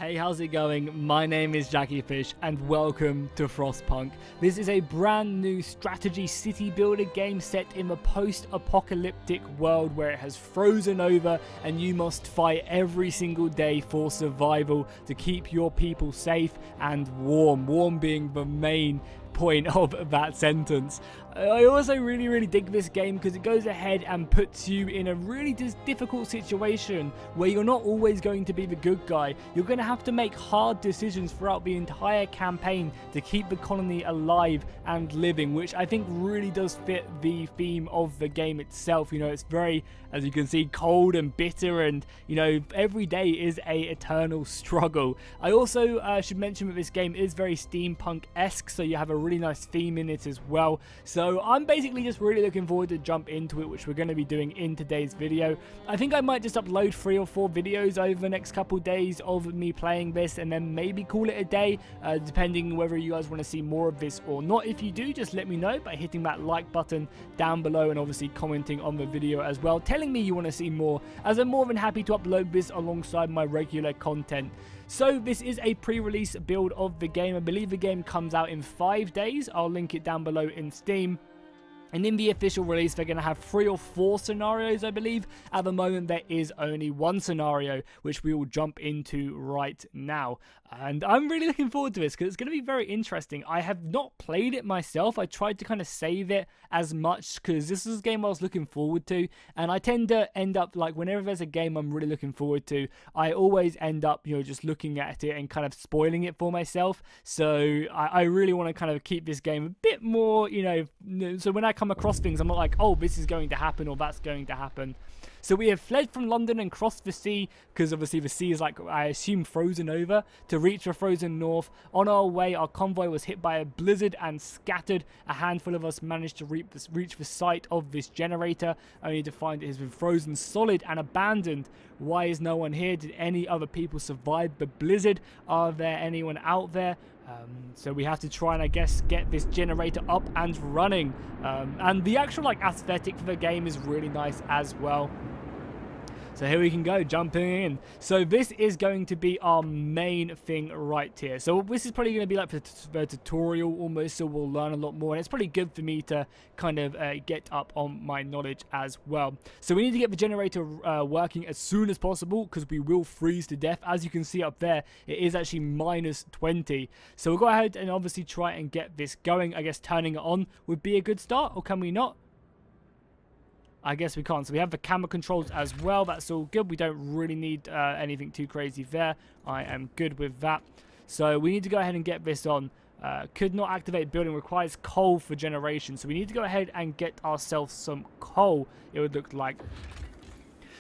Hey, how's it going? My name is Jackyfish and welcome to Frostpunk. This is a brand new strategy city builder game set in the post-apocalyptic world where it has frozen over and you must fight every single day for survival to keep your people safe and warm. Warm being the main point of that sentence. I also really dig this game because it goes ahead and puts you in a really difficult situation where you're not always going to be the good guy. You're going to have to make hard decisions throughout the entire campaign to keep the colony alive and living, which I think really does fit the theme of the game itself. You know, it's very, as you can see, cold and bitter, and you know, every day is a eternal struggle. I also should mention that this game is very steampunk-esque, so you have a really nice theme in it as well. So I'm basically just really looking forward to jump into it, which we're going to be doing in today's video. I think I might just upload 3 or 4 videos over the next couple days of me playing this and then maybe call it a day, depending whether you guys want to see more of this or not. If you do, just let me know by hitting that like button down below and obviously commenting on the video as well, telling me you want to see more, as I'm more than happy to upload this alongside my regular content. So this is a pre-release build of the game. I believe the game comes out in 5 days. I'll link it down below in Steam. And in the official release, they're going to have 3 or 4 scenarios, I believe. At the moment, there is only 1 scenario, which we will jump into right now. And I'm really looking forward to this because it's going to be very interesting. I have not played it myself. I tried to kind of save it as much because this is a game I was looking forward to. And I tend to end up, like, whenever there's a game I'm really looking forward to, I always end up, you know, just looking at it and kind of spoiling it for myself. So I really want to kind of keep this game a bit more, you know, so when I come across things, I'm not like, oh, this is going to happen or that's going to happen. So we have fled from London and crossed the sea, because obviously the sea is, like, I assume frozen over, to reach the frozen north. On our way, our convoy was hit by a blizzard and scattered. A handful of us managed to reach the site of this generator, only to find it has been frozen solid and abandoned. Why is no one here? Did any other people survive the blizzard? Are there anyone out there? So we have to try and, I guess, get this generator up and running. And the actual, like, aesthetic for the game is really nice as well. So here we can go, jumping in. So this is going to be our main thing right here. So this is probably going to be like the tutorial almost, so we'll learn a lot more. And it's probably good for me to kind of get up on my knowledge as well. So we need to get the generator working as soon as possible because we will freeze to death. As you can see up there, it is actually -20. So we'll go ahead and obviously try and get this going. I guess turning it on would be a good start, or can we not? I guess we can't. So we have the camera controls as well. That's all good. We don't really need anything too crazy there. I am good with that. So we need to go ahead and get this on. Could not activate building. Requires coal for generation. So we need to go ahead and get ourselves some coal, it would look like.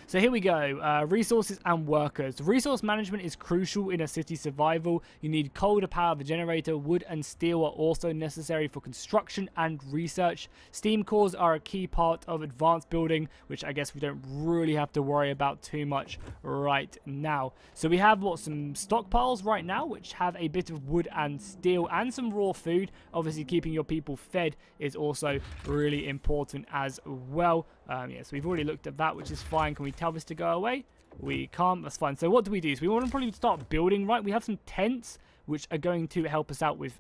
So here we go, resources and workers. Resource management is crucial in a city survival. You need coal to power the generator. Wood and steel are also necessary for construction and research. Steam cores are a key part of advanced building, which I guess we don't really have to worry about too much right now. So we have, what, some stockpiles right now, which have a bit of wood and steel and some raw food. Obviously, keeping your people fed is also really important as well. Yes, we've already looked at that, which is fine. Can we tell this to go away? We can't. That's fine. So what do we do? So we want to probably start building, right? We have some tents, which are going to help us out with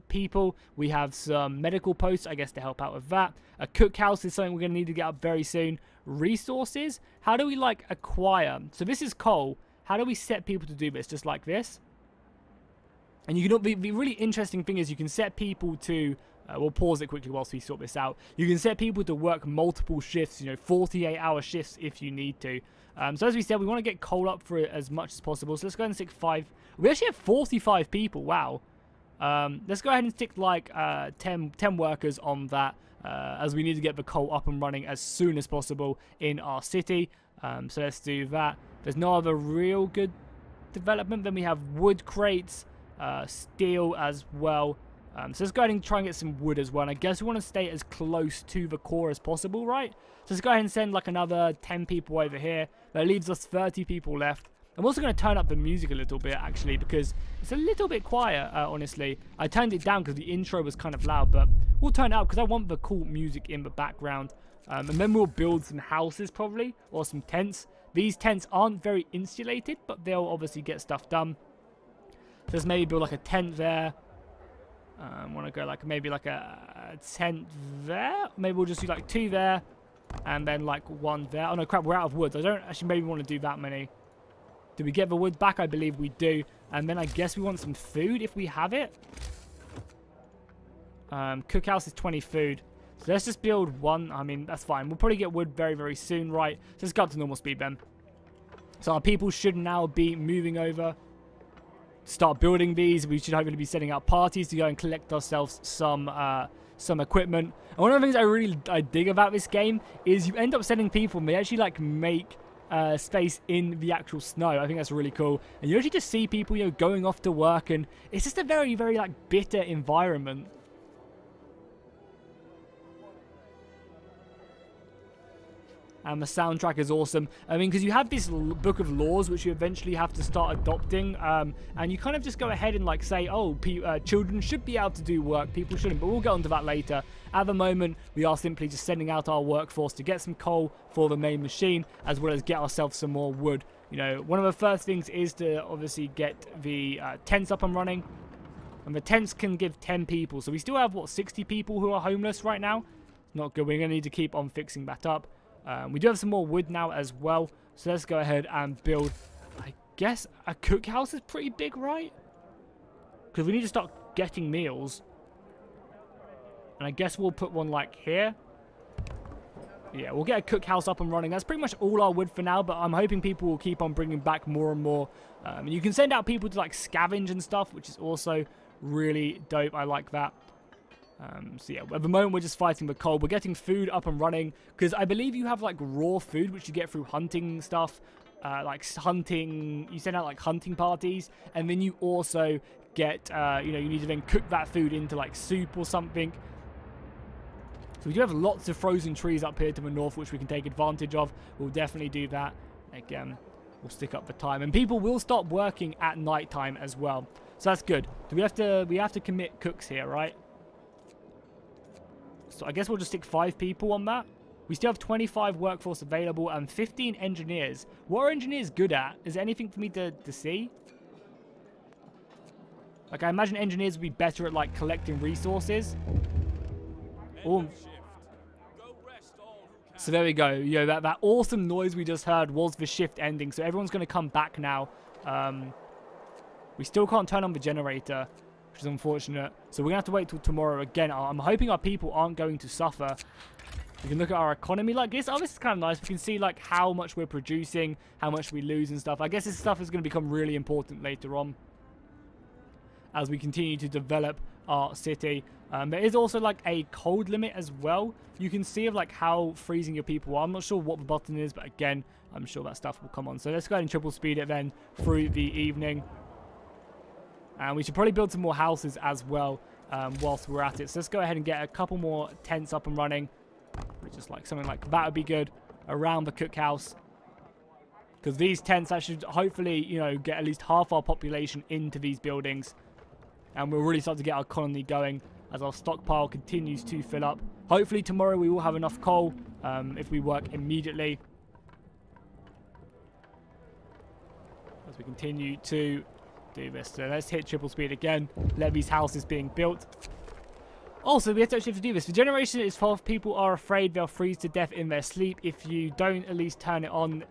people. We have some medical posts, I guess, to help out with that. A cookhouse is something we're going to need to get up very soon. Resources. How do we, like, acquire? So this is coal. How do we set people to do this? Just like this? And you can, the really interesting thing is you can set people to... we'll pause it quickly whilst we sort this out. You can set people to work multiple shifts, you know, 48-hour shifts if you need to. So as we said, we want to get coal up for it as much as possible. So let's go ahead and stick 5. We actually have 45 people. Wow. Let's go ahead and stick like 10 workers on that, as we need to get the coal up and running as soon as possible in our city. So let's do that. There's no other real good development. Then we have wood crates, steel as well. So let's go ahead and try and get some wood as well. And I guess we want to stay as close to the core as possible, right? So let's go ahead and send like another 10 people over here. That leaves us 30 people left. I'm also going to turn up the music a little bit, actually, because it's a little bit quiet, honestly. I turned it down because the intro was kind of loud, but we'll turn it up because I want the cool music in the background. And then we'll build some houses, probably, or some tents. These tents aren't very insulated, but they'll obviously get stuff done. let's maybe build like a tent there. Want to go like maybe like a tent there. Maybe we'll just do like 2 there, and then like 1 there. Oh no, crap! We're out of wood. I don't actually maybe want to do that many. Do we get the wood back? I believe we do. And then I guess we want some food if we have it. Cookhouse is 20 food. So let's just build 1. I mean, that's fine. We'll probably get wood very, very soon, right? So let's go up to normal speed then. So our people should now be moving over. Start building these. We should hopefully be setting up parties to go and collect ourselves some equipment. And one of the things I dig about this game is you end up sending people and they actually like make space in the actual snow. I think that's really cool. And you actually just see people, you know, going off to work, and it's just a very, very like bitter environment. And the soundtrack is awesome. I mean, because you have this book of laws which you eventually have to start adopting, and you kind of just go ahead and like say, oh, children should be able to do work, people shouldn't, but we'll get onto that later. At the moment, we are simply just sending out our workforce to get some coal for the main machine, as well as get ourselves some more wood. You know, one of the first things is to obviously get the tents up and running, and the tents can give 10 people. So we still have, what, 60 people who are homeless right now? Not good. We're going to need to keep on fixing that up. We do have some more wood now as well, so let's go ahead and build, I guess, a cookhouse is pretty big, right? Because we need to start getting meals. And I guess we'll put one like here. Yeah, we'll get a cookhouse up and running. That's pretty much all our wood for now, but I'm hoping people will keep on bringing back more and more. And you can send out people to like scavenge and stuff, which is also really dope. I like that. So yeah, at the moment we're just fighting the cold. We're getting food up and running, because I believe you have like raw food which you get through hunting stuff, like hunting, you send out like hunting parties, and then you also get, you know, you need to then cook that food into like soup or something. So we do have lots of frozen trees up here to the north which we can take advantage of. We'll definitely do that. Again, we'll stick up the time, and people will stop working at night time as well, so that's good. Do we have to commit cooks here, right? So I guess we'll just stick 5 people on that. We still have 25 workforce available and 15 engineers. What are engineers good at? Is there anything for me to see? Like, I imagine engineers would be better at, like, collecting resources. Oh. So there we go. You know, that awesome noise we just heard was the shift ending. So everyone's going to come back now. We still can't turn on the generator, which is unfortunate. So we're going to have to wait till tomorrow again. I'm hoping our people aren't going to suffer. We can look at our economy like this. Oh, this is kind of nice. We can see like how much we're producing, how much we lose and stuff. I guess this stuff is going to become really important later on as we continue to develop our city. There is also like a cold limit as well. You can see of like how freezing your people are. I'm not sure what the button is, but again, I'm sure that stuff will come on. So let's go ahead and triple speed it then through the evening. And we should probably build some more houses as well whilst we're at it. So let's go ahead and get a couple more tents up and running. Just like something like that would be good around the cookhouse. Because these tents, that should hopefully, you know, get at least half our population into these buildings. And we'll really start to get our colony going as our stockpile continues to fill up. Hopefully tomorrow we will have enough coal if we work immediately. As we continue to do this. So let's hit triple speed again. Let these houses being built. Also, we actually have to do this. The generation is for if people are afraid they'll freeze to death in their sleep if you don't at least turn it on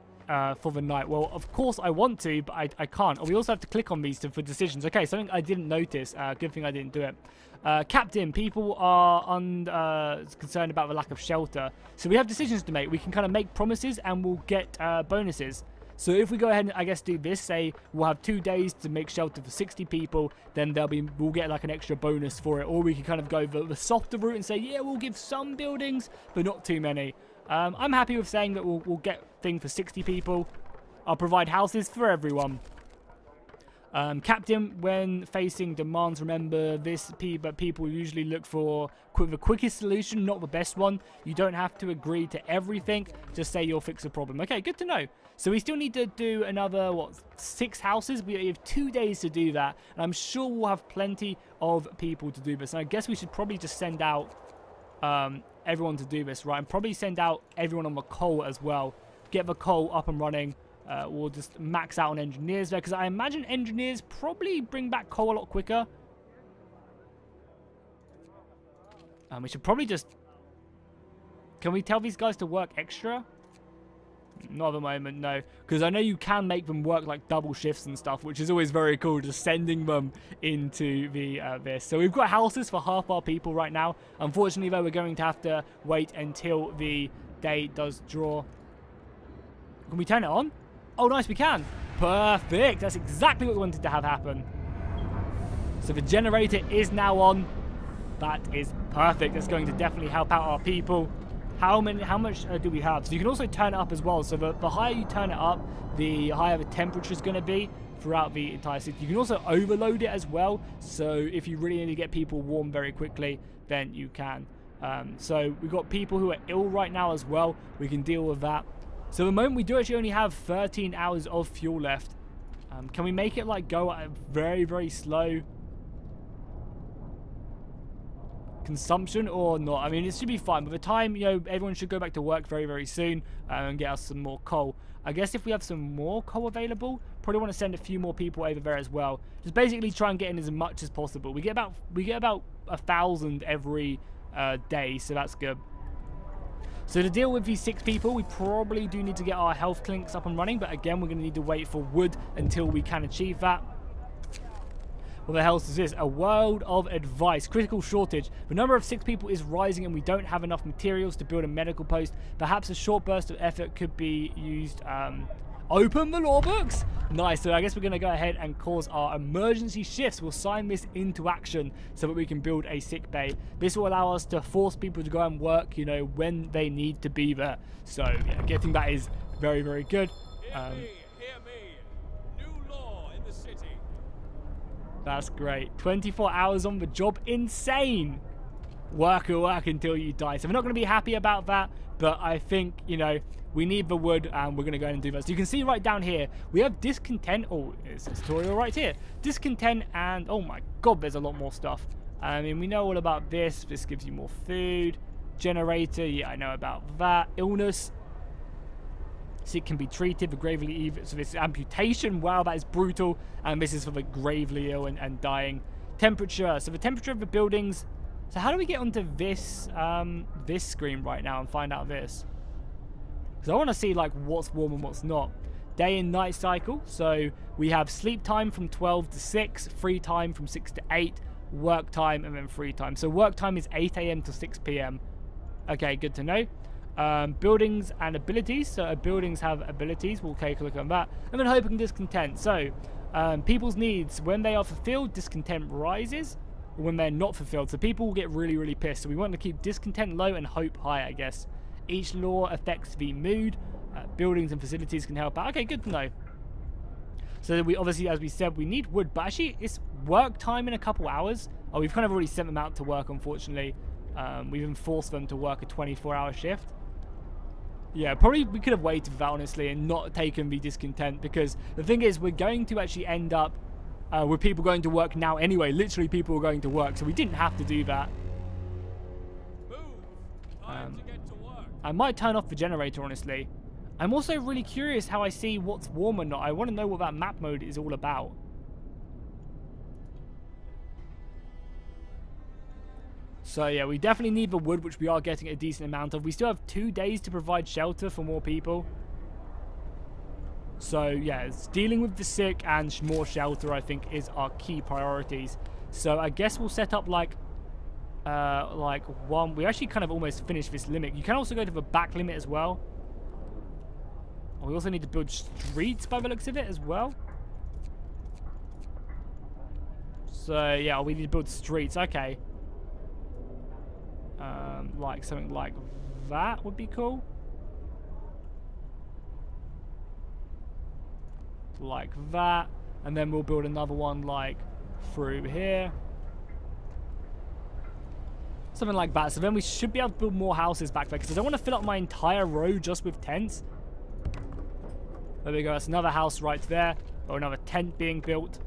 for the night. Well, of course I want to, but I can't. Oh, we also have to click on these for decisions. Okay, something I didn't notice. Good thing I didn't do it. Captain, people are concerned about the lack of shelter. So we have decisions to make. We can kind of make promises and we'll get bonuses. So if we go ahead and, I guess, do this, say we'll have 2 days to make shelter for 60 people, then we'll get like an extra bonus for it. Or we can kind of go the softer route and say, yeah, we'll give some buildings, but not too many. I'm happy with saying that we'll get thing for 60 people. I'll provide houses for everyone. Captain, when facing demands, remember this, but people usually look for the quickest solution, not the best one. You don't have to agree to everything. Just say you'll fix a problem. Okay, good to know. So we still need to do another, what, 6 houses? We have 2 days to do that. And I'm sure we'll have plenty of people to do this. And I guess we should probably just send out everyone to do this, right? And probably send out everyone on the coal as well. Get the coal up and running. we'll just max out on engineers there, because I imagine engineers probably bring back coal a lot quicker. We should probably just... Can we tell these guys to work extra? Not at the moment, no. Because I know you can make them work like double shifts and stuff, which is always very cool, just sending them into the this. So we've got houses for half our people right now. Unfortunately, though, we're going to have to wait until the day does draw. Can we turn it on? Oh, nice, we can. Perfect. That's exactly what we wanted to have happen. So the generator is now on. That is perfect. That's going to definitely help out our people. How much do we have? So you can also turn it up as well. So the higher you turn it up, the higher the temperature is going to be throughout the entire city. You can also overload it as well. So if you really need to get people warm very quickly, then you can. So we've got people who are ill right now as well. We can deal with that. So at the moment, we do actually only have 13 hours of fuel left. Can we make it like go at a very, very slow consumption or not? I mean, it should be fine. By the time, you know, everyone should go back to work very, very soon and get us some more coal. I guess if we have some more coal available, probably want to send a few more people over there as well. Just basically try and get in as much as possible. We get about 1,000 every day, so that's good. So to deal with these 6 people, we probably do need to get our health clinics up and running, but again, we're going to need to wait for wood until we can achieve that. What the hell is this? A world of advice. Critical shortage. The number of 6 people is rising and we don't have enough materials to build a medical post. Perhaps a short burst of effort could be used. Open the law books. Nice. So I guess we're going to go ahead and cause our emergency shifts. We'll sign this into action so that we can build a sick bay. This will allow us to force people to go and work, you know, when they need to be there. So yeah, getting that is very, very good. Hear me. New law in the city. That's great. 24 hours on the job. Insane. Work until you die. So we're not going to be happy about that, but I think, you know, we need the wood and we're going to go ahead and do that. So you can see right down here, we have discontent. Oh, it's a tutorial right here. Discontent and, oh my god, there's a lot more stuff. I mean, we know all about this. This gives you more food. Generator, yeah, I know about that. Illness. It can be treated for gravely evil. So this amputation, wow, that is brutal. And this is for the gravely ill and dying. Temperature. So the temperature of the buildings. So how do we get onto this this screen right now and find out this? Because I want to see like what's warm and what's not. Day and night cycle. So we have sleep time from 12 to 6, free time from 6 to 8, work time, and then free time. So work time is 8 AM to 6 PM. Okay, good to know. Buildings and abilities. So buildings have abilities. We'll take a look at that. And then hope and discontent. So people's needs, when they are fulfilled, discontent rises. Or when they're not fulfilled. So people will get really, really pissed. So we want to keep discontent low and hope high, I guess. Each law affects the mood. Buildings and facilities can help out. Okay, good to know. So we obviously, as we said, we need wood. But actually, it's work time in a couple hours. Oh, we've kind of already sent them out to work, unfortunately. We've enforced them to work a 24-hour shift. Yeah, probably we could have waited for that, honestly, and not taken the discontent. Because the thing is, we're going to actually end up with people going to work now anyway. Literally, people are going to work. So we didn't have to do that. I might turn off the generator, honestly. I'm also really curious how I see what's warm or not. I want to know what that map mode is all about. So yeah, we definitely need the wood, which we are getting a decent amount of. We still have 2 days to provide shelter for more people. So yeah, it's dealing with the sick and more shelter, I think, is our key priorities. So I guess we'll set up like one. We actually kind of almost finished this limit. You can also go to the back limit as well. We also need to build streets by the looks of it as well. So yeah, we need to build streets. Okay. Like something like that would be cool. Like that. And then we'll build another one like through here. Something like that. So then we should be able to build more houses back there. Because I don't want to fill up my entire row just with tents. There we go. That's another house right there. Or another tent being built.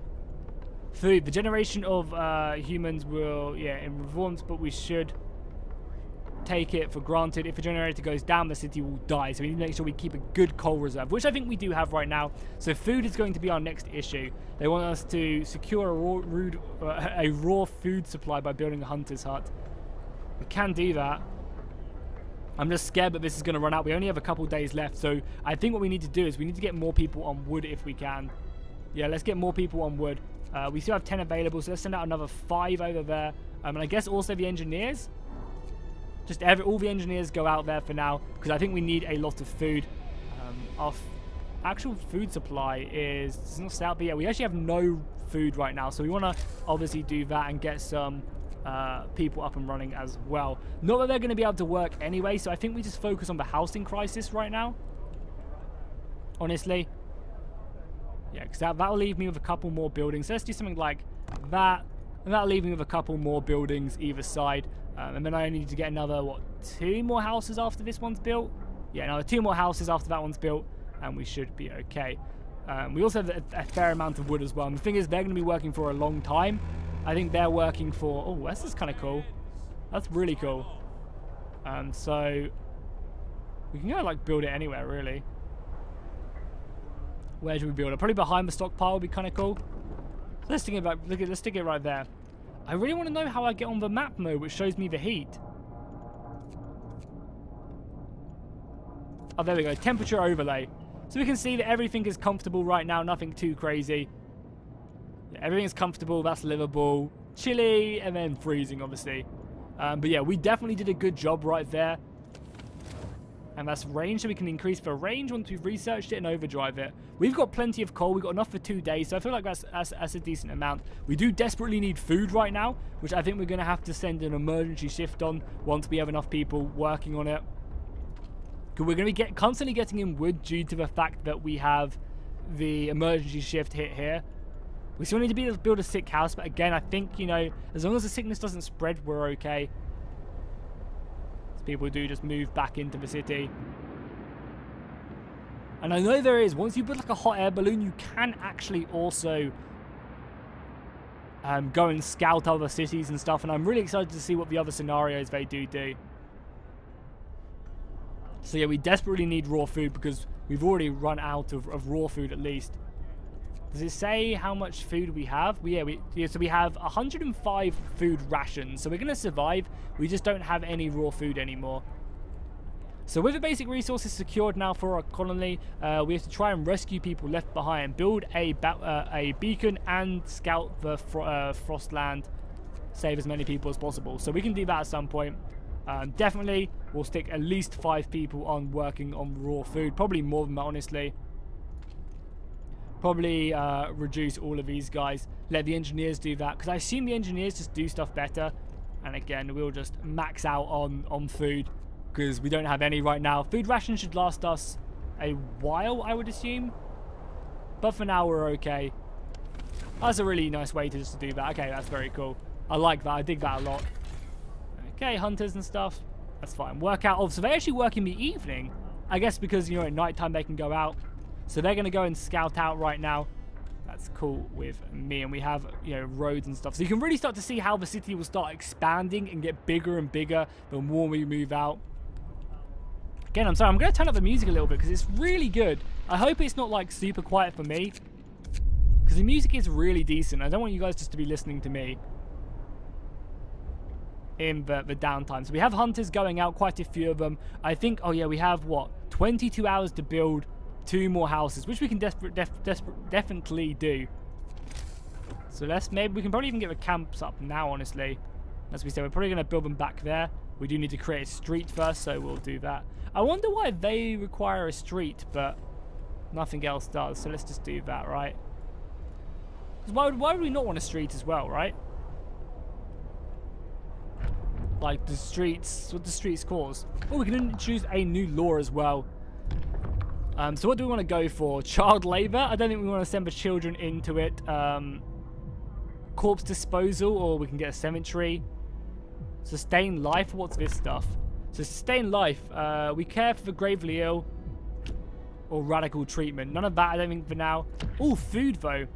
Food. The generation of humans will, yeah, in reforms, but we should take it for granted. If a generator goes down, the city will die. So we need to make sure we keep a good coal reserve, which I think we do have right now. So food is going to be our next issue. They want us to secure a raw food supply by building a hunter's hut. We can do that. I'm just scared that this is going to run out. We only have a couple days left. So I think what we need to do is we need to get more people on wood if we can. Yeah, let's get more people on wood. We still have 10 available, so let's send out another 5 over there. And I guess also the engineers. Just all the engineers go out there for now, because I think we need a lot of food. Our actual food supply is not set out, but yeah, we actually have no food right now. So we want to obviously do that and get some people up and running as well. Not that they're going to be able to work anyway, so I think we just focus on the housing crisis right now. Honestly. Yeah, because that'll leave me with a couple more buildings. So let's do something like that. And that'll leave me with a couple more buildings either side. And then I only need to get another, what, 2 more houses after this one's built? Yeah, another 2 more houses after that one's built. And we should be okay. We also have a fair amount of wood as well. And the thing is, they're going to be working for a long time. I think they're working for... Oh, this is kind of cool. That's really cool. So we can go, like, build it anywhere, really. Where should we build it? Probably behind the stockpile would be kind of cool. So let's stick it back. Let's stick it right there. I really want to know how I get on the map mode, which shows me the heat. Oh, there we go. Temperature overlay. So we can see that everything is comfortable right now. Nothing too crazy. Yeah, everything is comfortable. That's livable. Chilly, and then freezing, obviously. But yeah, we definitely did a good job right there. And that's range, so we can increase the range once we've researched it and overdrive it. We've got plenty of coal. We've got enough for 2 days, so I feel like that's a decent amount. We do desperately need food right now, which I think we're going to have to send an emergency shift on once we have enough people working on it. Because we're going to be constantly getting in wood due to the fact that we have the emergency shift hit here. We still need to be able to build a sick house, but again, I think, you know, as long as the sickness doesn't spread, we're okay. People do just move back into the city. And I know there is, once you put like a hot air balloon, you can actually also go and scout other cities and stuff. And I'm really excited to see what the other scenarios they do. So yeah, we desperately need raw food because we've already run out of raw food at least. Does it say how much food we have? So we have 105 food rations. So we're going to survive. We just don't have any raw food anymore. So with the basic resources secured now for our colony, we have to try and rescue people left behind, build a beacon, and scout the Frostland, save as many people as possible. So we can do that at some point. Definitely, we'll stick at least 5 people on working on raw food. Probably more than that, honestly. Probably reduce all of these guys. Let the engineers do that. Because I assume the engineers just do stuff better. And again, we'll just max out on food. Because we don't have any right now. Food rations should last us a while, I would assume. But for now, we're okay. That's a really nice way to just do that. Okay, that's very cool. I like that. I dig that a lot. Okay, hunters and stuff. That's fine. Work out. Oh, so they actually work in the evening. I guess because, you know, at nighttime they can go out. So they're going to go and scout out right now. That's cool with me. And we have, you know, roads and stuff. So you can really start to see how the city will start expanding and get bigger and bigger the more we move out. Again, I'm sorry. I'm going to turn up the music a little bit because it's really good. I hope it's not, like, super quiet for me. Because the music is really decent. I don't want you guys just to be listening to me in the downtime. So we have hunters going out, quite a few of them. I think, oh yeah, we have, what, 22 hours to build 2 more houses, which we can definitely do. So maybe we can probably even get the camps up now, honestly. As we said, we're probably going to build them back there. We do need to create a street first, so we'll do that. I wonder why they require a street, but nothing else does. So let's just do that, right? Why would we not want a street as well, right? Like the streets, what the streets cause. Oh, we can choose a new law as well. So what do we want to go for? Child labor? I don't think we want to send the children into it. Corpse disposal, or we can get a cemetery. Sustain life? What's this stuff? So sustain life. We care for the gravely ill. Or radical treatment. None of that, I don't think, for now. Oh, food, though.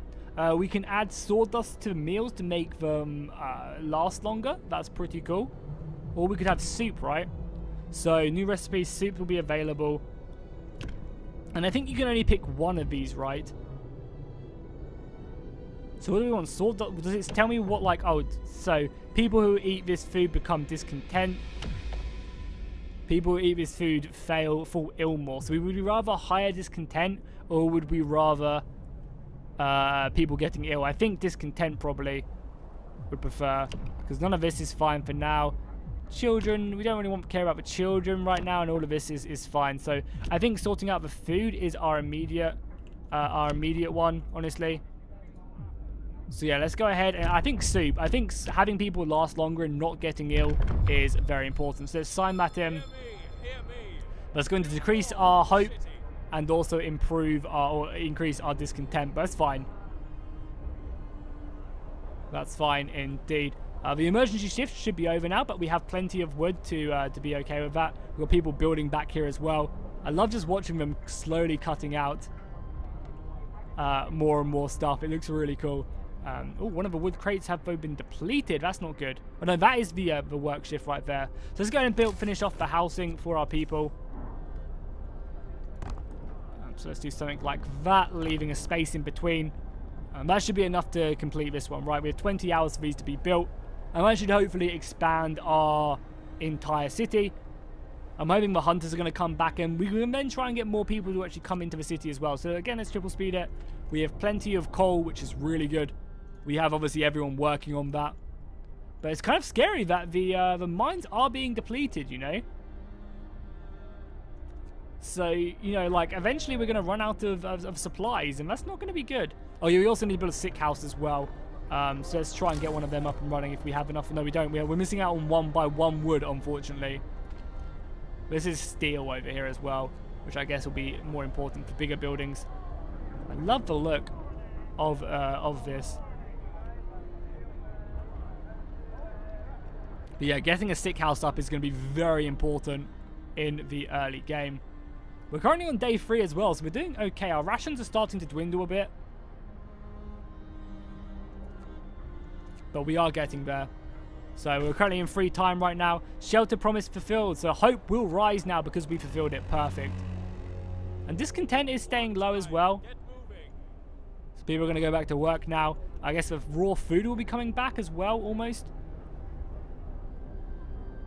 We can add sawdust to meals to make them last longer. That's pretty cool. Or we could have soup, right? So new recipes, soup will be available. And I think you can only pick one of these, right? So what do we want? Sword? Does it tell me what, like, oh, so people who eat this food become discontent. People who eat this food fall ill more. So would we rather higher discontent, or would we rather people getting ill? I think discontent probably would prefer, because none of this is fine for now. Children, we don't really want to care about the children right now, and all of this is fine. So I think sorting out the food is our immediate one, honestly. So yeah, let's go ahead, and I think soup. I think having people last longer and not getting ill is very important. So let's sign that in. That's going to decrease our hope and also improve or increase our discontent, but that's fine. That's fine indeed. The emergency shift should be over now, but we have plenty of wood to be okay with that. We've got people building back here as well. I love just watching them slowly cutting out more and more stuff. It looks really cool. Oh, one of the wood crates have been depleted. That's not good. Oh no, that is the work shift right there. So let's go ahead and finish off the housing for our people. So let's do something like that, leaving a space in between. That should be enough to complete this one, right? We have 20 hours for these to be built. And that should hopefully expand our entire city. I'm hoping the hunters are going to come back, and we can then try and get more people to actually come into the city as well. So again, let's triple speed it. We have plenty of coal, which is really good. We have obviously everyone working on that. But it's kind of scary that the mines are being depleted, you know? So, you know, like, eventually we're going to run out of supplies, and that's not going to be good. Oh, yeah, we also need to build a sick house as well. So let's try and get one of them up and running if we have enough. No, we don't. We're missing out on 1 by 1 wood, unfortunately. This is steel over here as well, which I guess will be more important for bigger buildings. I love the look of this. But yeah, getting a sick house up is going to be very important in the early game. We're currently on day 3 as well, so we're doing okay. Our rations are starting to dwindle a bit, but we are getting there. So we're currently in free time right now. Shelter promise fulfilled. So hope will rise now because we fulfilled it. Perfect. And discontent is staying low as well. So people are going to go back to work now. I guess the raw food will be coming back as well, almost.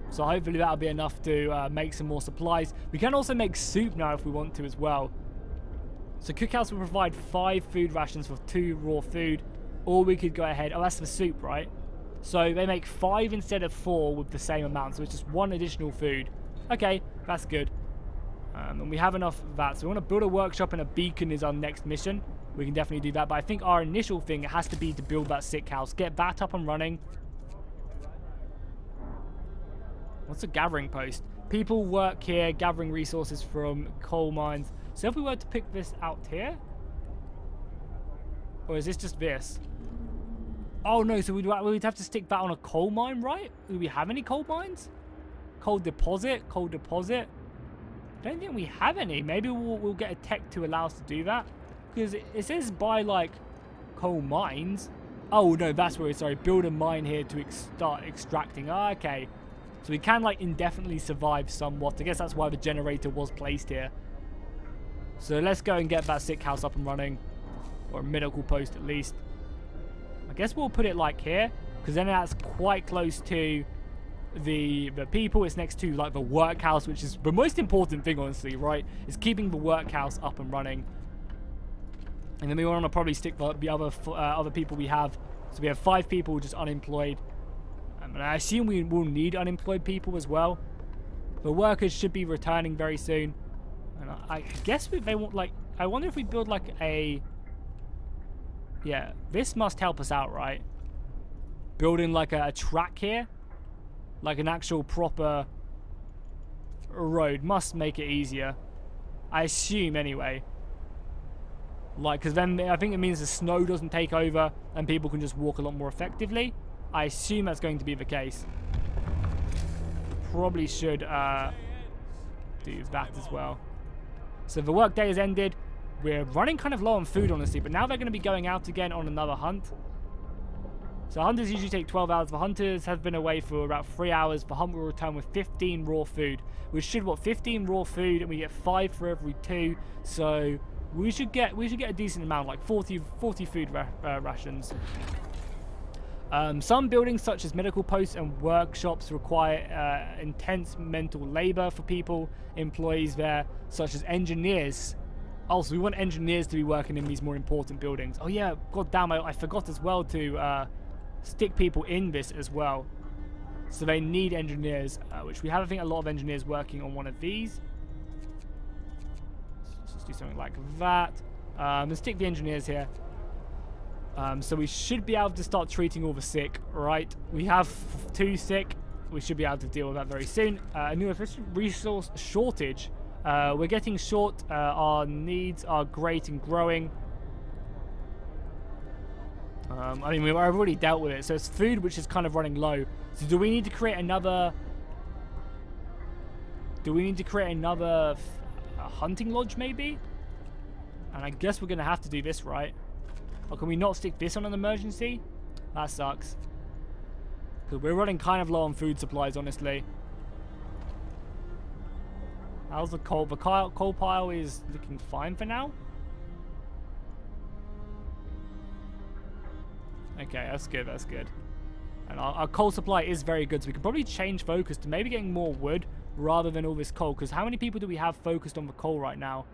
So hopefully that'll be enough to make some more supplies. We can also make soup now if we want to as well. So cookhouse will provide 5 food rations for 2 raw food. Or we could go ahead. Oh, that's the soup, right? So they make 5 instead of 4 with the same amount. So it's just 1 additional food. Okay, that's good. And we have enough of that. So we want to build a workshop, and a beacon is our next mission. We can definitely do that. But I think our initial thing has to be to build that sick house. Get that up and running. What's a gathering post? People work here, gathering resources from coal mines. So if we were to pick this out here, or is this just this? Oh no, so we'd have to stick that on a coal mine, right? Do we have any coal mines? Coal deposit, coal deposit. I don't think we have any. Maybe we'll get a tech to allow us to do that. Because it says buy, like, coal mines. Oh no, that's where it's, sorry, build a mine here to start extracting. Ah, okay. So we can, like, indefinitely survive somewhat. I guess that's why the generator was placed here. So let's go and get that sick house up and running. Or a medical post at least. I guess we'll put it like here, because then that's quite close to the people. It's next to, like, the workhouse, which is the most important thing, honestly, right? Is keeping the workhouse up and running. And then we want to probably stick the other people we have. So we have 5 people just unemployed. And I assume we will need unemployed people as well. The workers should be returning very soon. And I guess they want, like, I wonder if we build, like, a... Yeah, this must help us out, right? Building, like, a track here. Like an actual proper road must make it easier. I assume, anyway. Like, because then I think it means the snow doesn't take over and people can just walk a lot more effectively. I assume that's going to be the case. Probably should do that as well. So the workday has ended. We're running kind of low on food, honestly, but now they're going to be going out again on another hunt. So hunters usually take 12 hours. The hunters have been away for about 3 hours. The hunt will return with 15 raw food. We should, 15 raw food, and we get 5 for every 2. So we should get a decent amount, like 40 food rations. Some buildings, such as medical posts and workshops, require intense mental labor for employees there, such as engineers. Also, we want engineers to be working in these more important buildings. Oh yeah, god damn, I forgot as well to stick people in this as well. So they need engineers, which we have, I think, a lot of engineers working on one of these. Let's just do something like that. Let's stick the engineers here. So we should be able to start treating all the sick, right? We have 2 sick. We should be able to deal with that very soon. A new efficient resource shortage. We're getting short. Our needs are great and growing. I mean, I've already dealt with it. So it's food, which is kind of running low. So do we need to create another... hunting lodge, maybe? And I guess we're going to have to do this, right? Or can we not stick this on an emergency? That sucks. Because we're running kind of low on food supplies, honestly. How's the coal? The coal pile is looking fine for now. Okay, that's good, that's good. And our coal supply is very good, so we can probably change focus to maybe getting more wood rather than all this coal. Because how many people do we have focused on the coal right now?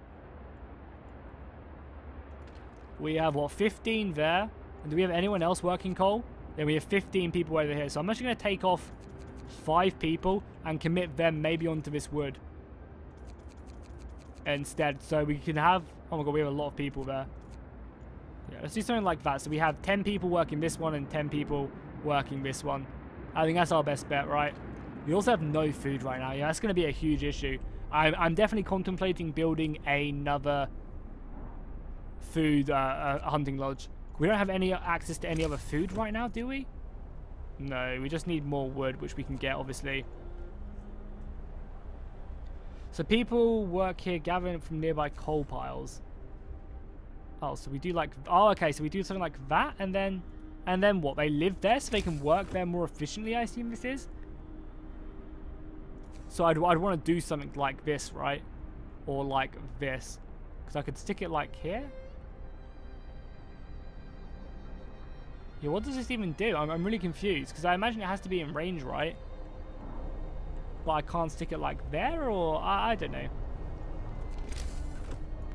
We have, what, 15 there? And do we have anyone else working coal? Then we have 15 people over here. So I'm actually going to take off 5 people and commit them maybe onto this wood instead. So we can have... Oh my god, we have a lot of people there. Yeah, let's do something like that. So we have 10 people working this one and 10 people working this one. I think that's our best bet, right? We also have no food right now. Yeah, that's going to be a huge issue. I'm definitely contemplating building another food hunting lodge. We don't have any access to any other food right now, do we? No, we just need more wood, which we can get, obviously. So people work here gathering from nearby coal piles. Oh, so we do like... Oh, okay, so we do something like that, and then what? They live there so they can work there more efficiently, I assume this is? So I'd want to do something like this, right? Or like this. Because I could stick it like here. Yeah, what does this even do? I'm really confused. Because I imagine it has to be in range, right? But I can't stick it like there, or... I don't know.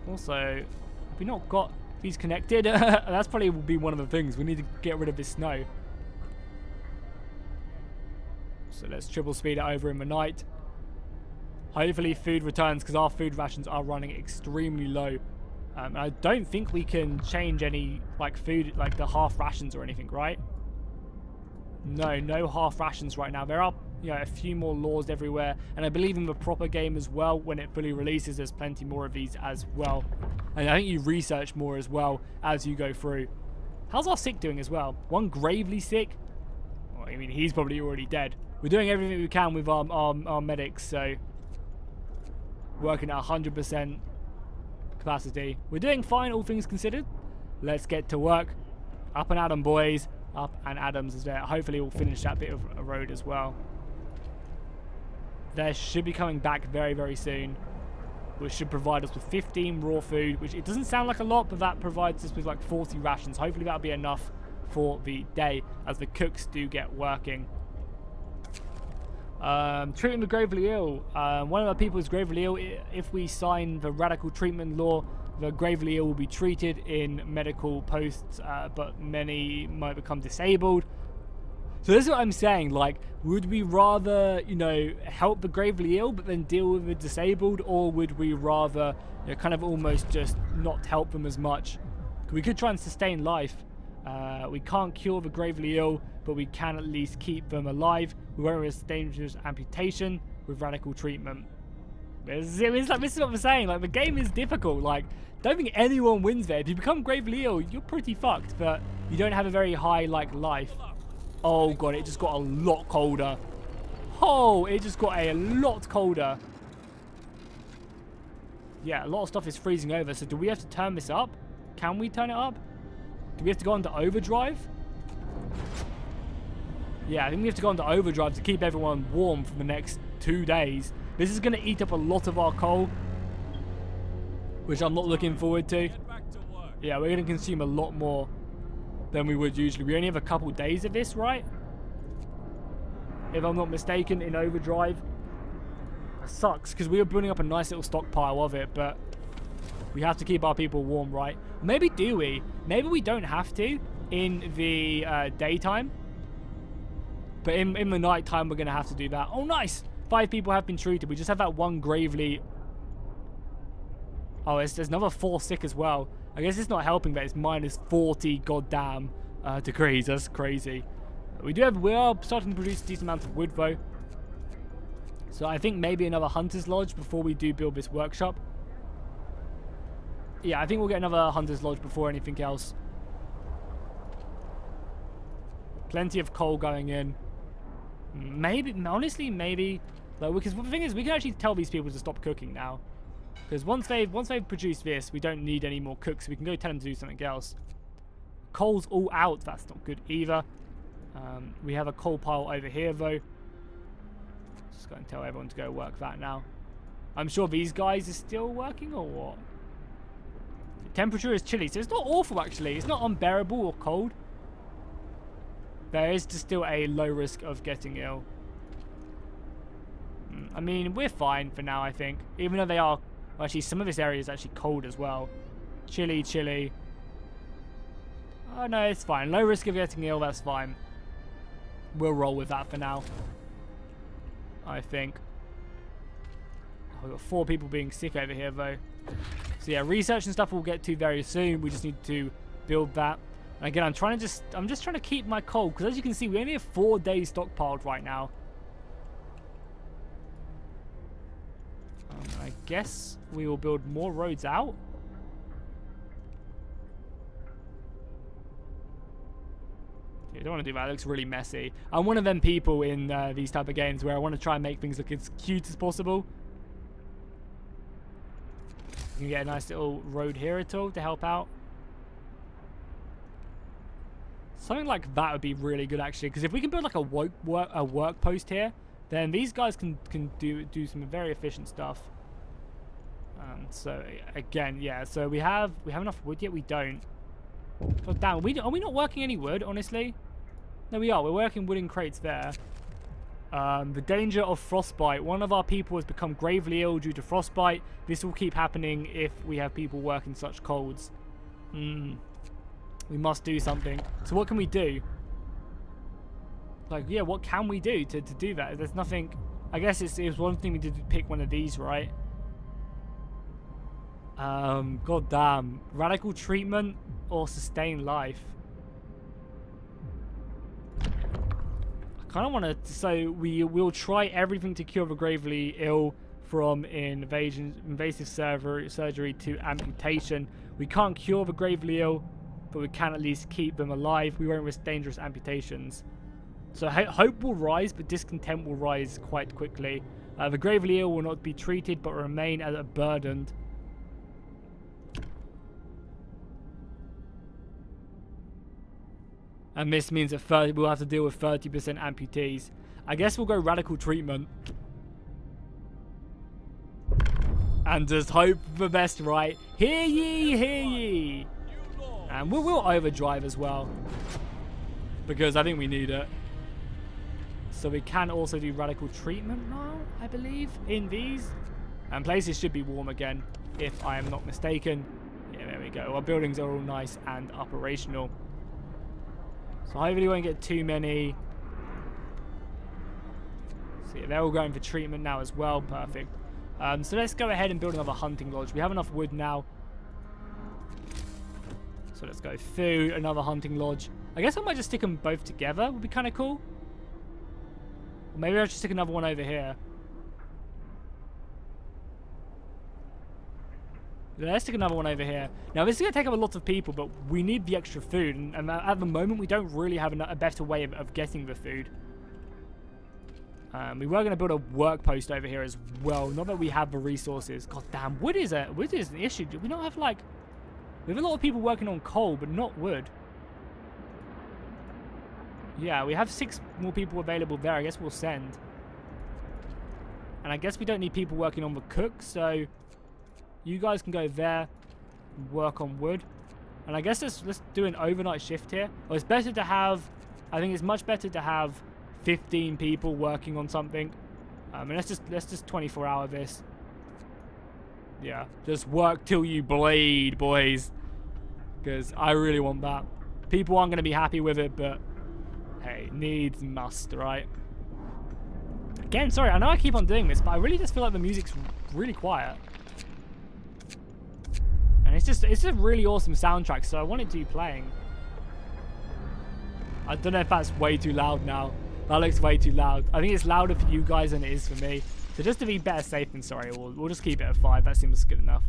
Also, have we not got these connected? That's probably will be one of the things. We need to get rid of this snow. So let's triple speed it over in the night. Hopefully food returns, because our food rations are running extremely low. I don't think we can change any like food, like the half rations or anything, right? No half rations right now. There are, you know, a few more laws everywhere, and I believe in the proper game as well, when it fully releases, there's plenty more of these as well. And I think you research more as well as you go through. How's our sick doing as well? One gravely sick? Well, I mean, he's probably already dead. We're doing everything we can with our medics, so working at 100% capacity. We're doing fine, all things considered. Let's get to work. Up and Adam, boys. Up and Adams is there. Hopefully we'll finish that bit of a road as well. They should be coming back very, very soon, which should provide us with 15 raw food, which it doesn't sound like a lot, but that provides us with like 40 rations. Hopefully that'll be enough for the day, as the cooks do get working. Treating the gravely ill. One of our people is gravely ill. If we sign the radical treatment law, the gravely ill will be treated in medical posts, but many might become disabled. So this is what I'm saying, like, would we rather, you know, help the gravely ill but then deal with the disabled, or would we rather, you know, kind of almost just not help them as much? We could try and sustain life. We can't cure the gravely ill, but we can at least keep them alive. We won't risk dangerous amputation with radical treatment. This is what I'm saying, like, the game is difficult. Like, don't think anyone wins there. If you become gravely ill, you're pretty fucked, but you don't have a very high, like, life. Oh god, it just got a lot colder. Oh, it just got a lot colder. Yeah, a lot of stuff is freezing over, so do we have to turn this up? Can we turn it up? Do we have to go into overdrive? Yeah, I think we have to go into overdrive to keep everyone warm for the next 2 days. This is going to eat up a lot of our coal, which I'm not looking forward to. Get back to work. Yeah, we're going to consume a lot more than we would usually. We only have a couple days of this, right? If I'm not mistaken, in overdrive. That sucks, because we were building up a nice little stockpile of it, but we have to keep our people warm, right? Maybe do we? Maybe we don't have to in the daytime. But in the night time, we're going to have to do that. Oh, nice! 5 people have been treated. We just have that one gravely... Oh, there's another 4 sick as well. I guess it's not helping that it's minus 40 goddamn degrees. That's crazy. We are starting to produce a decent amount of wood, though. So I think maybe another hunter's lodge before we do build this workshop. Yeah, I think we'll get another hunter's lodge before anything else. Plenty of coal going in. Maybe, honestly, maybe. Like, because the thing is, we can actually tell these people to stop cooking now. Because once they've produced this, we don't need any more cooks. So we can go tell them to do something else. Coal's all out. That's not good either. We have a coal pile over here, though. Just going to tell everyone to go work that now. I'm sure these guys are still working, or what? The temperature is chilly, so it's not awful, actually. It's not unbearable or cold. There is just still a low risk of getting ill. I mean, we're fine for now, I think. Even though they are... Well, actually, some of this area is actually cold as well. Chilly, chilly. Oh, no, it's fine. Low risk of getting ill, that's fine. We'll roll with that for now, I think. Oh, we've got 4 people being sick over here, though. So, yeah, research and stuff we'll get to very soon. We just need to build that. And again, I'm just trying to keep my coal, because as you can see, we only have 4 days stockpiled right now. I guess we will build more roads out. Yeah, I don't want to do that. It looks really messy. I'm one of them people in these type of games where I want to try and make things look as cute as possible. You can get a nice little road here at all to help out. Something like that would be really good, actually, because if we can build like a work post here, then these guys can do some very efficient stuff. So again, yeah. So we have enough wood yet? We don't. God damn, are we not working any wood? Honestly, no, we are. We're working wood in crates there. The danger of frostbite. One of our people has become gravely ill due to frostbite. This will keep happening if we have people working such colds. We must do something. So what can we do? Like, yeah, what can we do to do that? There's nothing. I guess it was one thing we did to pick one of these, right? God damn. Radical treatment or sustain life? I kind of want to. So we'll try everything to cure the gravely ill, from invasive surgery to amputation. We can't cure the gravely ill, but we can at least keep them alive. We won't risk dangerous amputations. So hope will rise, but discontent will rise quite quickly. The gravely ill will not be treated, but remain as a burden. And this means that we'll have to deal with 30% amputees. I guess we'll go radical treatment. And just hope for the best, right? Hear ye, hear ye. And we'll overdrive as well, because I think we need it. So we can also do radical treatment now, I believe, in these. And places should be warm again, if I am not mistaken. Yeah, there we go. Our buildings are all nice and operational. So hopefully we won't get too many. So yeah, they're all going for treatment now as well. Perfect. So let's go ahead and build another hunting lodge. We have enough wood now. So let's go food, another hunting lodge. I guess I might just stick them both together. Would be kind of cool. Or maybe I'll just stick another one over here. Let's stick another one over here. Now, this is going to take up a lot of people, but we need the extra food. And at the moment, we don't really have a better way of getting the food. We were going to build a work post over here as well. Not that we have the resources. God damn, wood is an issue. Do we not have, like... We have a lot of people working on coal, but not wood. Yeah, we have 6 more people available there. I guess we'll send. And I guess we don't need people working on the cook, so you guys can go there and work on wood. And I guess let's do an overnight shift here. Well, it's better to have, I think it's much better to have 15 people working on something. And let's just 24-hour this. Yeah, just work till you bleed, boys. Because I really want that. People aren't going to be happy with it, but hey, needs must, right? Again, sorry, I know I keep on doing this, but I really just feel like the music's really quiet. And it's a really awesome soundtrack, so I want it to be playing. I don't know if that's way too loud now. That looks way too loud. I think it's louder for you guys than it is for me. So just to be better safe than sorry, we'll just keep it at 5. That seems good enough.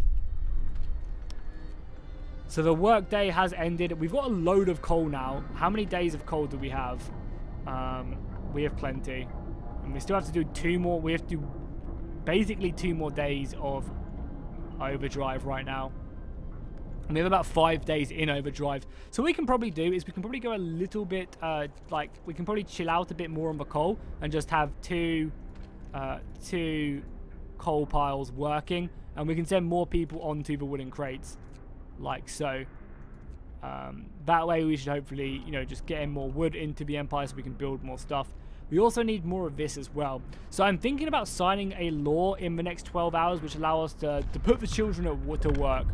So the work day has ended. We've got a load of coal now. How many days of coal do we have? We have plenty. And we still have to do 2 more. We have to do basically 2 more days of overdrive right now. And we have about 5 days in overdrive. So what we can probably do is we can probably go a little bit, like, we can probably chill out a bit more on the coal and just have two coal piles working. And we can send more people onto the wooden crates, like so. That way we should hopefully, you know, just get in more wood into the Empire so we can build more stuff. We also need more of this as well. So I'm thinking about signing a law in the next 12 hours which allows us to put the children to work.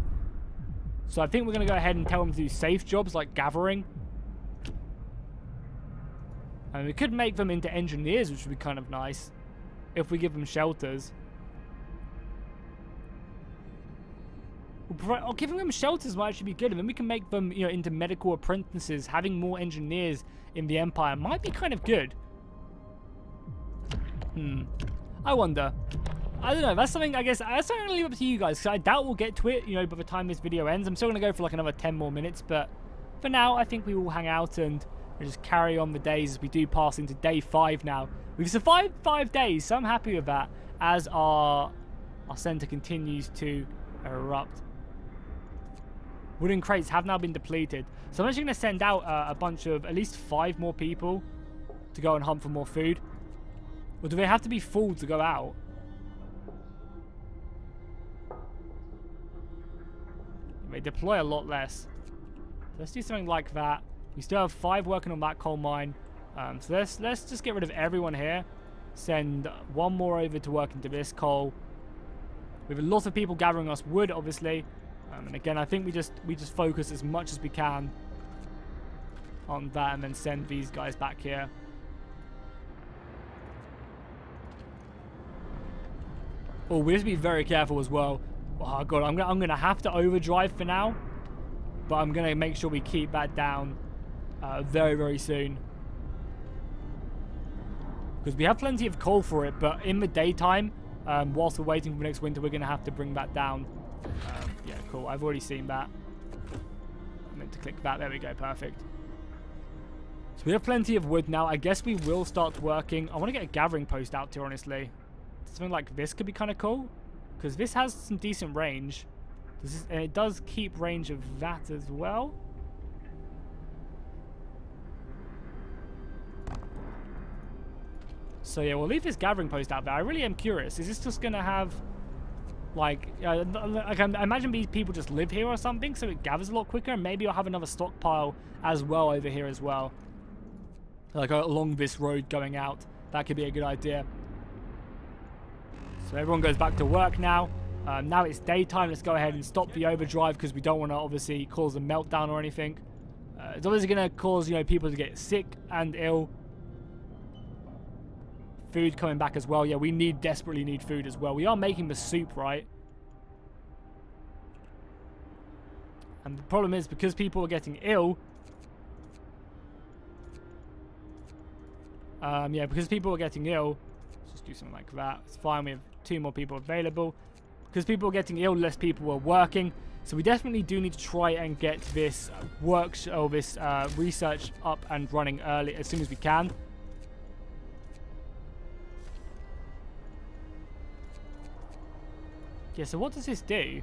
So I think we're going to go ahead and tell them to do safe jobs like gathering. And we could make them into engineers, which would be kind of nice if we give them shelters. Giving them shelters might actually be good, and then we can make them, you know, into medical apprentices. Having more engineers in the Empire might be kind of good. I wonder. I don't know. That's something, I guess, that's something I'm going to leave up to you guys, because I doubt we'll get to it, you know, by the time this video ends. I'm still going to go for like another 10 more minutes, but for now, I think we will hang out and just carry on the days as we do pass into day 5 now. We've survived 5 days, so I'm happy with that, as our center continues to erupt. Wooden crates have now been depleted, so I'm actually going to send out a bunch of, at least 5 more people to go and hunt for more food. Or do they have to be full to go out? They deploy a lot less. Let's do something like that. We still have 5 working on that coal mine. So let's just get rid of everyone here. Send 1 more over to work into this coal. We have a lot of people gathering us wood, obviously. And again, I think we just focus as much as we can on that, and then send these guys back here. Oh, we have to be very careful as well. Oh god, I'm gonna have to overdrive for now, but I'm gonna make sure we keep that down very, very soon, because we have plenty of coal for it. But in the daytime, whilst we're waiting for the next winter, we're gonna have to bring that down. Yeah, cool. I've already seen that. I meant to click that. There we go. Perfect. So we have plenty of wood now. I guess we will start working. I want to get a gathering post out here, honestly. Something like this could be kind of cool, because this has some decent range. And it does keep range of that as well. So yeah, we'll leave this gathering post out there. I really am curious. Is this just going to have, like I imagine these people just live here or something, so it gathers a lot quicker, and maybe I'll have another stockpile as well over here as well. Like along this road going out. That could be a good idea. So everyone goes back to work now. Now it's daytime. Let's go ahead and stop the overdrive, because we don't want to obviously cause a meltdown or anything. It's obviously going to cause, you know, people to get sick and ill. Food coming back as well. Yeah, we desperately need food as well. We are making the soup, right? And the problem is, because people are getting ill. Yeah, because people are getting ill. Let's just do something like that. It's fine. We have 2 more people available. Because people are getting ill, less people are working. So we definitely do need to try and get this research up and running early, as soon as we can. Yeah, so what does this do?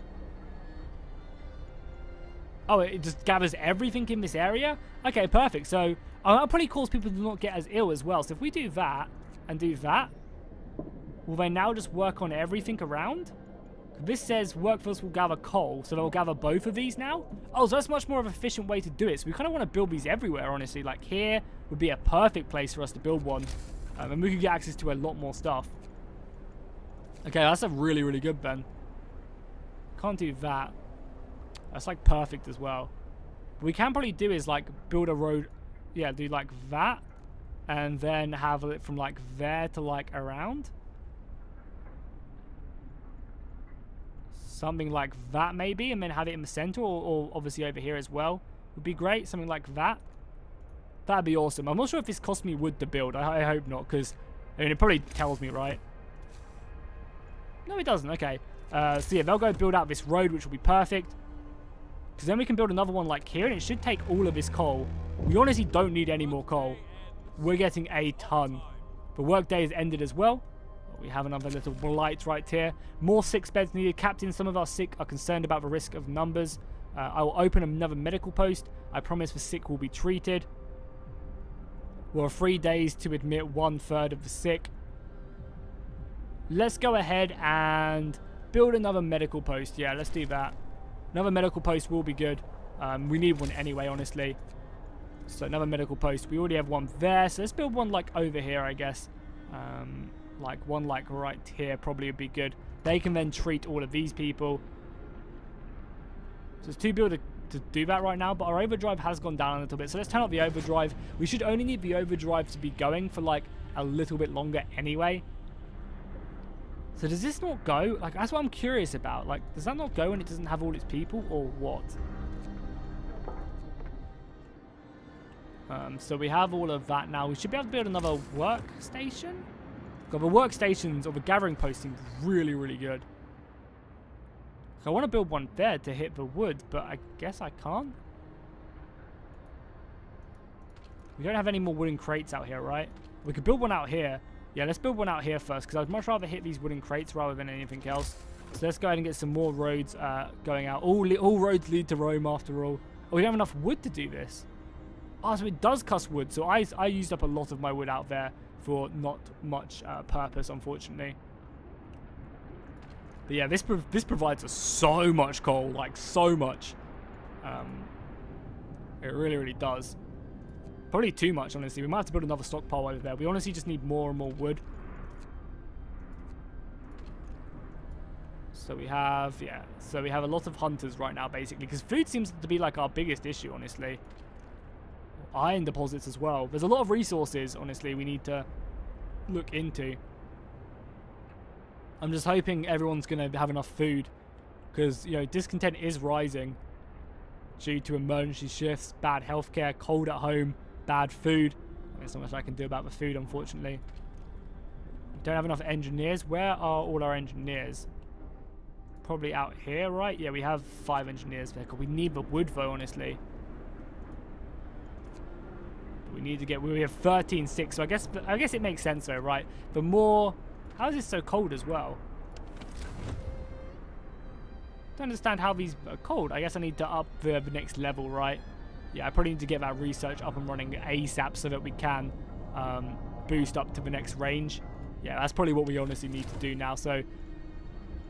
Oh, it just gathers everything in this area? Okay, perfect. So that'll probably cause people to not get as ill as well. So if we do that and do that, will they now just work on everything around? This says workforce will gather coal, so they'll gather both of these now? Oh, so that's much more of an efficient way to do it. So we kind of want to build these everywhere, honestly. Like here would be a perfect place for us to build one. And we could get access to a lot more stuff. Okay, that's a really, really good then. Can't do that. That's like perfect as well. What we can probably do is like build a road. Yeah, do like that. And then have it from like there to like around. Something like that maybe, and then have it in the center, or obviously over here as well would be great. Something like that. That'd be awesome. I'm not sure if this cost me wood to build. I hope not, because I mean, it probably tells me, right? No, it doesn't. Okay. So yeah, they'll go build out this road, which will be perfect. Because then we can build another one like here, and it should take all of this coal. We honestly don't need any more coal. We're getting a ton. The workday has ended as well. We have another little blight right here. More sick beds needed. Captain, some of our sick are concerned about the risk of numbers. I will open another medical post. I promise the sick will be treated. We'll have 3 days to admit 1/3 of the sick. Let's go ahead and build another medical post. Yeah, let's do that. Another medical post will be good. We need one anyway, honestly. So another medical post. We already have one there. So let's build one like over here, I guess. Like one like right here probably would be good. They can then treat all of these people. So it's too build to do that right now, but our overdrive has gone down a little bit. So let's turn up the overdrive. We should only need the overdrive to be going for like a little bit longer anyway. So does this not go? Like, that's what I'm curious about. Like, does that not go when it doesn't have all its people, or what? So we have all of that now. We should be able to build another workstation. God, the workstations or the gathering post seems really, really good. I want to build one there to hit the wood, but I guess I can't. We don't have any more wooden crates out here, right? We could build one out here. Yeah, let's build one out here first, because I'd much rather hit these wooden crates rather than anything else. So let's go ahead and get some more roads going out. All roads lead to Rome, after all. Oh, we don't have enough wood to do this. Oh, so it does cost wood. So I used up a lot of my wood out there for not much purpose, unfortunately. But yeah, this provides us so much coal, like so much. It really, really does. Probably too much, honestly. We might have to build another stockpile over there. We honestly just need more and more wood. So we have, yeah. So we have a lot of hunters right now, basically, because food seems to be like our biggest issue, honestly. Iron deposits as well. There's a lot of resources, honestly, we need to look into. I'm just hoping everyone's going to have enough food, because, you know, discontent is rising due to emergency shifts, bad healthcare, cold at home, bad food. There's not much I can do about the food, unfortunately. We don't have enough engineers. Where are all our engineers? Probably out here, right? Yeah, we have 5 engineers there. We need the wood, though, honestly. We need to get... We have 13.6, so I guess it makes sense, though, right? The more... How is this so cold as well? Don't understand how these are cold. I guess I need to up the next level, right? Yeah, I probably need to get that research up and running ASAP so that we can boost up to the next range. Yeah, that's probably what we honestly need to do now. So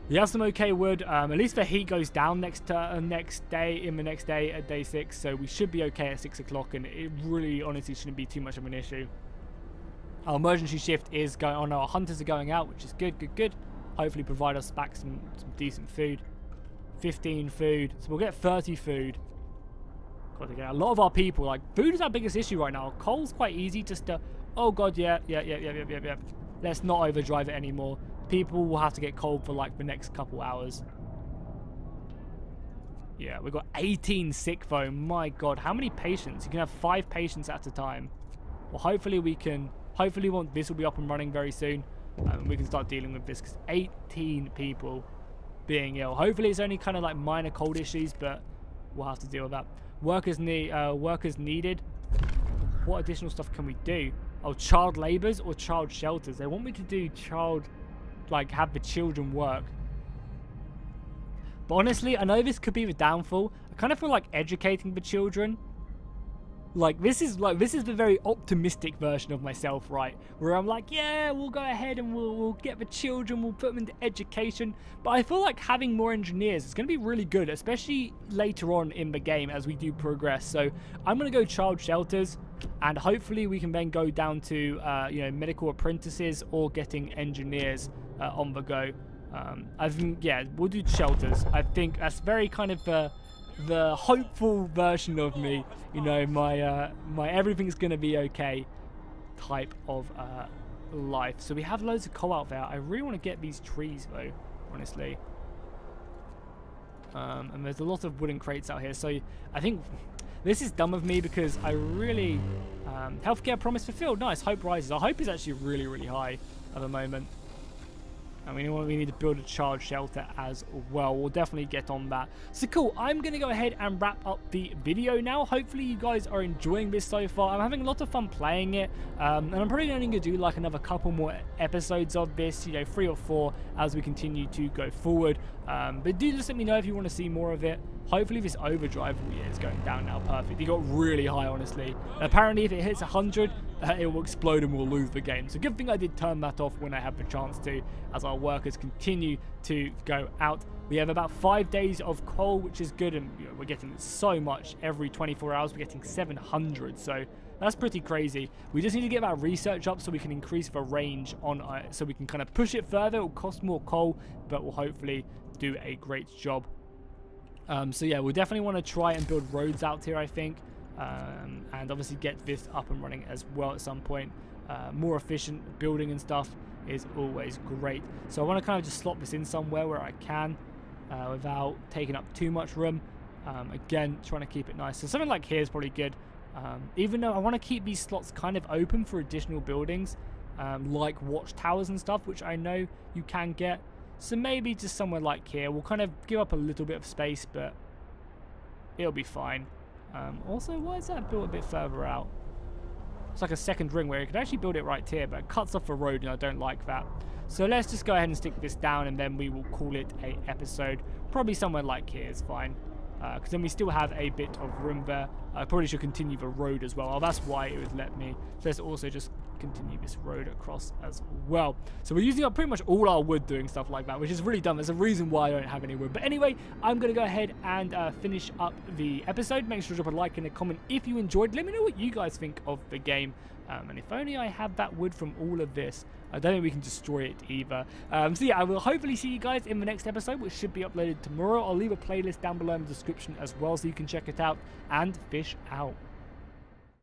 we have some okay wood. At least the heat goes down next day at day 6. So we should be okay at 6 o'clock, and it really honestly shouldn't be too much of an issue. Our emergency shift is going on. Our hunters are going out, which is good. Hopefully provide us back some decent food. 15 food. So we'll get 30 food. God, again, a lot of our people, like, food is our biggest issue right now. Coal's quite easy just to... Oh, God, yeah. Let's not overdrive it anymore. People will have to get coal for, like, the next couple hours. Yeah, we've got 18 sick, though. My God, how many patients? You can have 5 patients at a time. Well, hopefully we can... Hopefully this will be up and running very soon. And we can start dealing with this, because 18 people being ill. Hopefully it's only kind of like minor cold issues, but we'll have to deal with that. Workers needed. What additional stuff can we do? Oh, child labours or child shelters. They want me to do child, like, have the children work. But honestly, I know this could be the downfall. I kind of feel like educating the children. Like this is the very optimistic version of myself, right? Where I'm like, yeah, we'll go ahead and we'll get the children, we'll put them into education. But I feel like having more engineers is going to be really good, especially later on in the game as we do progress. So I'm going to go child shelters, and hopefully we can then go down to you know, medical apprentices or getting engineers on the go. I think, yeah, we'll do shelters. I think that's very kind of the hopeful version of me, you know, my everything's gonna be okay type of life. So we have loads of coal out there. I really want to get these trees though, honestly. And there's a lot of wooden crates out here, so I think this is dumb of me because I really healthcare promise fulfilled. Nice. Hope rises. Our hope is actually really, really high at the moment. And we need to build a child shelter as well. We'll definitely get on that. So cool, I'm going to go ahead and wrap up the video now. Hopefully you guys are enjoying this so far. I'm having a lot of fun playing it. And I'm probably only going to do like another couple more episodes of this, you know, 3 or 4 as we continue to go forward. But do just let me know if you want to see more of it. Hopefully this overdrive is going down now. Perfect. It got really high, honestly. Apparently if it hits 100, it will explode and we'll lose the game. So good thing I did turn that off when I had the chance to, as our workers continue to go out. We have about 5 days of coal, which is good, and you know, we're getting so much every 24 hours. We're getting 700, so that's pretty crazy. We just need to get our research up so we can increase the range on so we can kind of push it further. It will cost more coal, but we'll hopefully do a great job. So yeah, we'll definitely want to try and build roads out here, I think, and obviously get this up and running as well at some point. More efficient building and stuff is always great. So I want to kind of just slot this in somewhere where I can without taking up too much room. Again, trying to keep it nice. So something like here is probably good, even though I want to keep these slots kind of open for additional buildings, like watchtowers and stuff, which I know you can get. So maybe just somewhere like here. We'll kind of give up a little bit of space, but it'll be fine. Also, why is that built a bit further out? It's like a second ring where you could actually build it right here, but it cuts off a road and I don't like that. So let's just go ahead and stick this down and then we will call it a episode. Probably somewhere like here is fine. Because then we still have a bit of room there. I probably should continue the road as well. Oh, that's why it would let me. So let's also just continue this road across as well. So we're using up pretty much all our wood doing stuff like that, which is really dumb. There's a reason why I don't have any wood. But anyway, I'm going to go ahead and finish up the episode. Make sure to drop a like and a comment if you enjoyed. Let me know what you guys think of the game. And if only I had that wood from all of this. I don't think we can destroy it either. So yeah, I will hopefully see you guys in the next episode, which should be uploaded tomorrow. I'll leave a playlist down below in the description as well so you can check it out, and fish out.